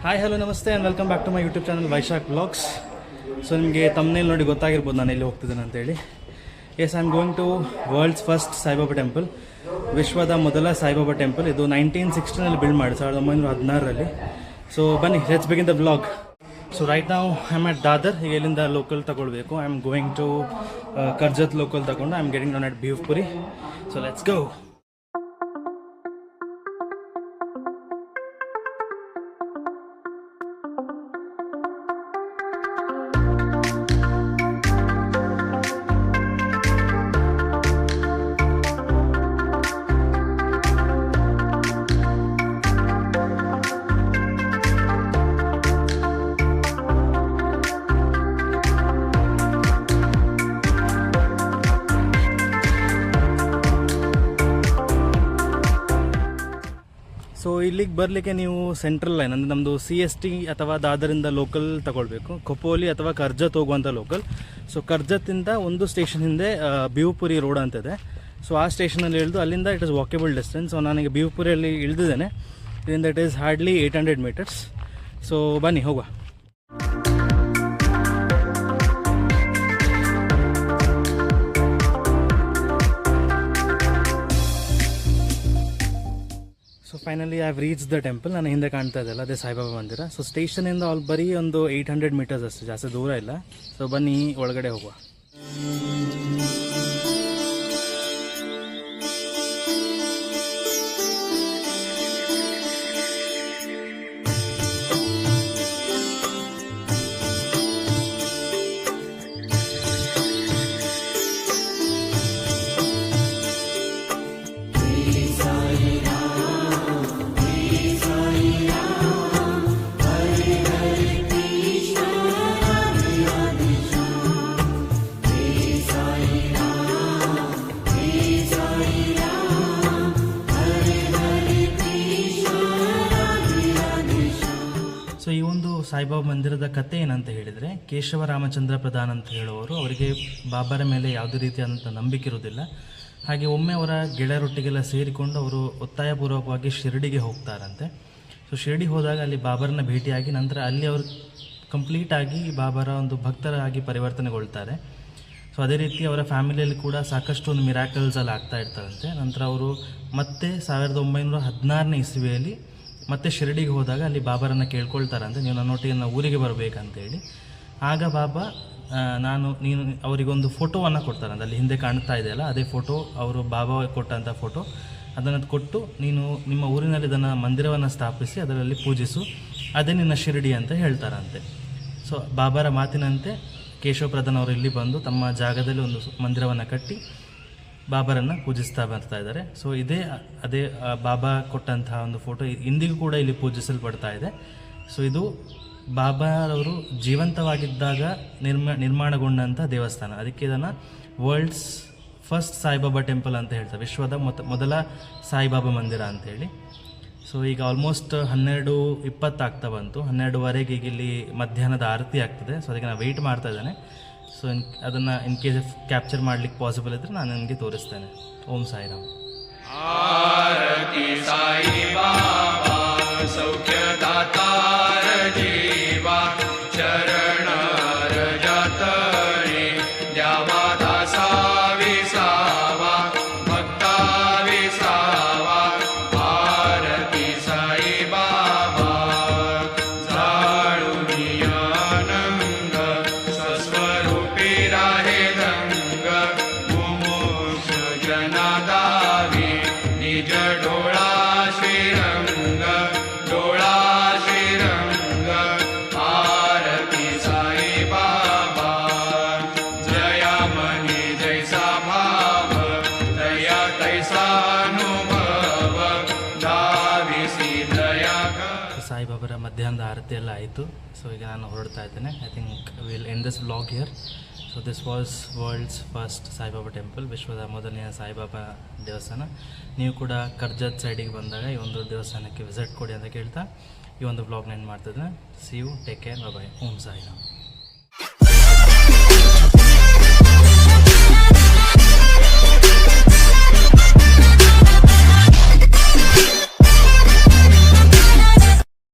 Hi hello ನಮಸ್ತೆ and welcome back to my YouTube channel Vaishakh vlogs. So ನಿಮಗೆ ತಮ್ಮನೇಲಿ ನೋಡಿ ಗೊತ್ತಾಗಿರ್ಬೋದು ನಾನು ಎಲ್ಲಿ ಹೋಗ್ತಿದ್ದೇನೆ ಅಂತೇಳಿ. Yes, I am going to world's first Saibaba temple, ವಿಶ್ವದ ಮೊದಲ ಸಾಯಿಬಾಬಾ ಟೆಂಪಲ್. ಇದು 1916 ಬಿಲ್ಡ್ ಮಾಡಿ 1916. ಸೊ ಬನ್ನಿ, let's begin the vlog. So right ನಾವು ಐ ಆಮ್ ಅಟ್ ದಾದರ್. ಈಗ ಎಲ್ಲಿಂದ ಲೋಕಲ್ ತಗೊಳ್ಬೇಕು. I am going to Karjat local ತಗೊಂಡು I am getting down at Bhivpuri. So let's go. So ಇಲ್ಲಿಗೆ ಬರಲಿಕ್ಕೆ ನೀವು ಸೆಂಟ್ರಲ್ ಲೈನ್ ಅಂದರೆ ನಮ್ಮದು CST ಅಥವಾ ದಾದರಿಂದ ಲೋಕಲ್ ತಗೊಳ್ಬೇಕು. ಖೊಪೋಲಿ ಅಥವಾ ಕರ್ಜತ್ ಹೋಗುವಂಥ ಲೋಕಲ್. ಸೊ ಕರ್ಜತ್ತಿಂದ ಒಂದು ಸ್ಟೇಷನ್ ಹಿಂದೆ ಭೀವ್ಪುರಿ ರೋಡ್ ಅಂತಿದೆ. ಸೊ ಆ ಸ್ಟೇಷನಲ್ಲಿ ಇಳಿದು ಅಲ್ಲಿಂದ it is walkable distance. So ನಾನೀಗ ಭೀವ್ಪುರಿಯಲ್ಲಿ ಇಳಿದಿದ್ದೇನೆ. ಇದರಿಂದ it is hardly 800 meters. So ಬನ್ನಿ ಹೋಗುವ. So finally I have reach the temple. ನಾನು ಹಿಂದೆ ಕಾಣ್ತಾ ಇದೆಯಲ್ಲ ಅದೇ ಸಾಯಿಬಾಬಾ ಮಂದಿರ. ಸೊ ಸ್ಟೇಷನಿಂದ ಬರೀ ಒಂದು 800 ಮೀಟರ್ಸ್ ಅಷ್ಟು, ಜಾಸ್ತಿ ದೂರ ಇಲ್ಲ. ಸೊ ಬನ್ನಿ ಒಳಗಡೆ ಹೋಗುವ. ಸೊ ಈ ಒಂದು ಸಾಯಿಬಾಬಾ ಮಂದಿರದ ಕತೆ ಏನಂತ ಹೇಳಿದರೆ, ಕೇಶವ ರಾಮಚಂದ್ರ ಪ್ರಧಾನ್ ಅಂತ ಹೇಳುವವರು, ಅವರಿಗೆ ಬಾಬಾರ ಮೇಲೆ ಯಾವುದೇ ರೀತಿಯಾದಂಥ ನಂಬಿಕೆ ಇರೋದಿಲ್ಲ. ಹಾಗೆ ಒಮ್ಮೆ ಅವರ ಗೆಳೆಯರೊಟ್ಟಿಗೆಲ್ಲ ಸೇರಿಕೊಂಡು ಅವರು ಒತ್ತಾಯಪೂರ್ವಕವಾಗಿ ಶಿರಡಿಗೆ ಹೋಗ್ತಾರಂತೆ. ಸೊ ಶಿರಡಿಗೆ ಹೋದಾಗ ಅಲ್ಲಿ ಬಾಬರನ್ನ ಭೇಟಿಯಾಗಿ ನಂತರ ಅಲ್ಲಿ ಅವರು ಕಂಪ್ಲೀಟಾಗಿ ಬಾಬರ ಒಂದು ಭಕ್ತರಾಗಿ ಪರಿವರ್ತನೆಗೊಳ್ತಾರೆ. ಸೊ ಅದೇ ರೀತಿ ಅವರ ಫ್ಯಾಮಿಲಿಯಲ್ಲಿ ಕೂಡ ಸಾಕಷ್ಟು ಒಂದು ಮಿರಾಕಲ್ಸ್ ಅಲ್ಲಿ ಆಗ್ತಾ ಇರ್ತಾರಂತೆ. ನಂತರ ಅವರು ಮತ್ತೆ 1916ನೇ ಇಸ್ವಿಯಲ್ಲಿ ಮತ್ತೆ ಶಿರಡಿಗೆ ಹೋದಾಗ ಅಲ್ಲಿ ಬಾಬರನ್ನು ಕೇಳ್ಕೊಳ್ತಾರಂತೆ, ನೀವು ನನ್ನೊಟ್ಟಿಗೆ ನನ್ನ ಊರಿಗೆ ಬರಬೇಕಂತೇಳಿ. ಆಗ ಬಾಬಾ ನೀನು ಅವರಿಗೊಂದು ಫೋಟೋವನ್ನು ಕೊಡ್ತಾರಂತೆ. ಅಲ್ಲಿ ಹಿಂದೆ ಕಾಣ್ತಾ ಇದೆಯಲ್ಲ ಅದೇ ಫೋಟೋ, ಅವರು ಬಾಬಾ ಕೊಟ್ಟಂಥ ಫೋಟೋ. ಅದನ್ನು ಕೊಟ್ಟು ನೀನು ನಿಮ್ಮ ಊರಿನಲ್ಲಿ ಇದನ್ನು ಮಂದಿರವನ್ನು ಸ್ಥಾಪಿಸಿ ಅದರಲ್ಲಿ ಪೂಜಿಸು, ಅದೇ ನಿನ್ನ ಶಿರಡಿ ಅಂತ ಹೇಳ್ತಾರಂತೆ. ಸೊ ಬಾಬಾರ ಮಾತಿನಂತೆ ಕೇಶವ ಪ್ರಧಾನ್ ಅವರು ಇಲ್ಲಿ ಬಂದು ತಮ್ಮ ಜಾಗದಲ್ಲಿ ಒಂದು ಮಂದಿರವನ್ನು ಕಟ್ಟಿ ಬಾಬರನ್ನು ಪೂಜಿಸ್ತಾ ಬರ್ತಾ ಇದ್ದಾರೆ. ಸೊ ಅದೇ ಬಾಬಾ ಕೊಟ್ಟಂತಹ ಒಂದು ಫೋಟೋ ಇಂದಿಗೂ ಕೂಡ ಇಲ್ಲಿ ಪೂಜಿಸಲ್ಪಡ್ತಾ ಇದೆ. ಸೊ ಇದು ಬಾಬಾರವರು ಜೀವಂತವಾಗಿದ್ದಾಗ ನಿರ್ಮಾಣಗೊಂಡಂಥ ದೇವಸ್ಥಾನ. ಅದಕ್ಕೆ ಇದನ್ನು ವರ್ಲ್ಡ್ಸ್ ಫಸ್ಟ್ ಸಾಯಿಬಾಬಾ ಟೆಂಪಲ್ ಅಂತ ಹೇಳ್ತಾರೆ, ವಿಶ್ವದ ಮೊದಲ ಸಾಯಿಬಾಬಾ ಮಂದಿರ ಅಂತೇಳಿ. ಸೊ ಈಗ ಆಲ್ಮೋಸ್ಟ್ 12:20 ಆಗ್ತಾ ಬಂತು. 12:15 ಈಗ ಇಲ್ಲಿ ಮಧ್ಯಾಹ್ನದ ಆರತಿ ಆಗ್ತದೆ. ಸೊ ಅದಕ್ಕೆ ನಾನು ವೆಯ್ಟ್ ಮಾಡ್ತಾ ಇದ್ದೇನೆ. ಸೊ ಅದನ್ನು ಇನ್ ಕೇಸ್ ಕ್ಯಾಪ್ಚರ್ ಮಾಡ್ಲಿಕ್ಕೆ ಪಾಸಿಬಲ್ ಇದ್ದರೆ ನಾನು ನಿಮಗೆ ತೋರಿಸ್ತೇನೆ. ಓಂ ಸಾಯಿರಾಮ್. ಆರತಿ ಸಾಯಿ ಬಾಬಾ ಸೌಖ್ಯದಾತಾರ ಜೀವ ಚರಣ ರಜತರಿ ದ್ಯಾವಾ ದಾಸಾ ವಿಸಾವಾ ಭಕ್ತಾ ವಿಸಾವಾ. ಆರತಿ ಸಾಯಿ ಬಾಬಾ ಸಾಳುನಿಯಾನಂದ ಸ್ವಸ್ವರೂಪಿ ರಾಹೆ ದಂಗ ಮುಮೋಕ್ಷ ಜನಾದಾವಿ ನಿಜ ಡೋಳಾ ಶ್ರೀರಂಗ ಡೋಳಾ ಶ್ರೀರಂಗ. ಆರತಿ ಸಾಯಿ ಬಾಬಾ ಜಯ ಮನಿ ಜೈಸಾ ಭಾವ ದಯ ತೈಸಾನುಭವ ಧಾವಿಸಿ ದಯಾ. ಸಾಯಿಬಾಬರ ಮಧ್ಯಾಹ್ನದ ಆರತಿ ಎಲ್ಲ ಆಯಿತು. ಸೊ ಈಗ ನಾನು ಹೊರಡ್ತಾ ಇದ್ದೇನೆ. I think will end this vlog here. So this was world's first Saibaba temple, ವಿಶ್ವದ ಮೊದಲನೆಯ ಸಾಯಿಬಾಬಾ ದೇವಸ್ಥಾನ. ನೀವು ಕೂಡ ಕರ್ಜತ್ ಸೈಡಿಗೆ ಬಂದಾಗ ಈ ಒಂದು ದೇವಸ್ಥಾನಕ್ಕೆ ವಿಸಿಟ್ ಕೊಡಿ ಅಂತ ಕೇಳ್ತಾ ಈ ಒಂದು ವ್ಲಾಗ್ನ ಎಂಡ್ ಮಾಡ್ತಿದ್ದೇನೆ. See you, take care, bye. Om Sairam.